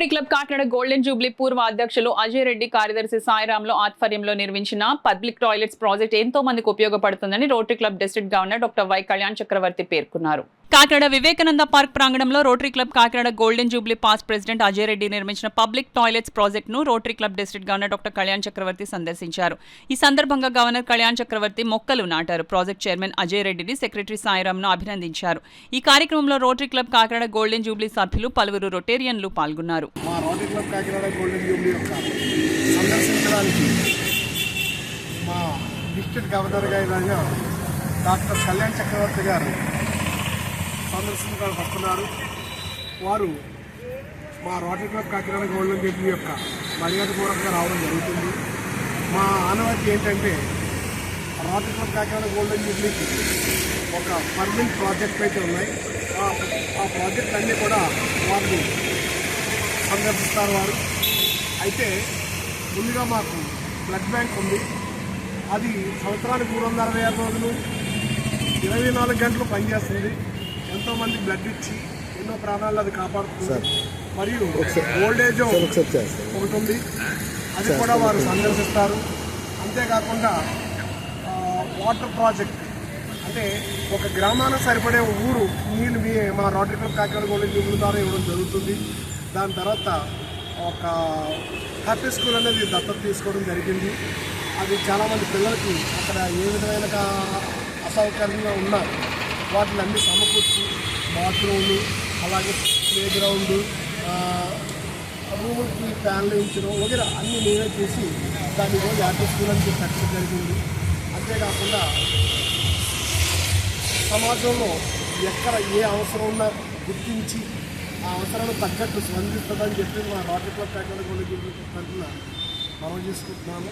Rotary club Kakinada golden Jubilee పూర్వ అధ్యక్షులు అజయ్ రెడ్డి కార్యదర్శి సాయిరాంలో ఆధ్వర్యంలో నిర్మించిన పబ్లిక్ టాయిలెట్స్ ప్రాజెక్ట్ ఎంతో మందికి ఉపయోగపడుతుందని rotary club district governor doctor Y Kalyan Chakravarthi పేర్కొన్నారు. కాకినాడ వివేకానంద పార్క్ ప్రాంగణంలో rotary club Kakinada golden jubilee past president Ajay Reddy నిర్మించిన పబ్లిక్ టాయిలెట్స్ ప్రాజెక్టును rotary club district governor doctor Kalyan Chakravarthi సందర్శించారు. ఈ సందర్భంగా గవర్నర్ కళ్యాణ్ చక్రవర్తి మొక్కలు నాటారు. ప్రాజెక్ట్ చైర్మన్ అజయ్ రెడ్డిని, సెక్రటరీ సాయిరాంను అభినందించారు. ఈ కార్యక్రమంలో rotary club Kakinada golden Jubilee సభ్యులు, పలువురు రొటేరియన్లు పాల్గొన్నారు. మా rotary club Kakinada golden Jubilee యొక్క సందర్శించడానికి మా డిస్ట్రిక్ట్ గవర్నర్ గారు డాక్టర్ కళ్యాణ్ చక్రవర్తి గారు సందర్శించడానికి వస్తున్నారు. వారు మా rotary club Kakinada golden Jubilee యొక్క మర్యాదపూర్వకంగా రావడం జరుగుతుంది. మా ఆనవాయితీ ఏంటంటే రోటరీ క్లబ్ కాకినాడ గోల్డెన్ జూబ్లీకి ఒక పర్మనెంట్ ప్రాజెక్ట్ అయితే ఉన్నాయి. ఆ ప్రాజెక్ట్ అన్నీ కూడా వారు సందర్శిస్తారు. వారు అయితే ముందుగా మాకు బ్లడ్ బ్యాంక్ ఉంది. అది సంవత్సరానికి 365 రోజులు 24 గంటలు పనిచేస్తుంది. ఎంతోమంది బ్లడ్ ఇచ్చి ఎన్నో ప్రాణాలు అది కాపాడుతుంది. మరియు ఓల్డేజ్ ఒకటి ఉంది, అది కూడా వారు సందర్శిస్తారు. అంతేకాకుండా వాటర్ ప్రాజెక్ట్ అంటే ఒక గ్రామానికి సరిపడే ఊరు నీళ్ళు మా rotary club Kakinada golden Jubilee ద్వారా ఇవ్వడం జరుగుతుంది. దాని తర్వాత ఒక హ్యాపీ స్కూల్ అనేది దత్తత తీసుకోవడం జరిగింది. అది చాలామంది పిల్లలకి అక్కడ ఏ విధమైన అసౌకర్యంగా ఉన్నారు వాటిని అన్ని సమకూర్చి బాత్రూమ్లు, అలాగే ప్లే గ్రౌండ్, రూములకి ఫ్యాన్లు ఇచ్చడం వగేరా అన్నీ నేనే చేసి దాని రోజు హ్యాపీ స్కూల్ అని పెట్టడం జరిగింది. అంతేకాకుండా సమాజంలో ఎక్కడ ఏ అవసరం ఉన్నా గుర్తించి ఆ అవసరానికి తగ్గట్టు స్పందిస్తుందని చెప్పి మా rotary club Kakinada golden Jubilee తరఫున మనం చేసుకుంటున్నాము.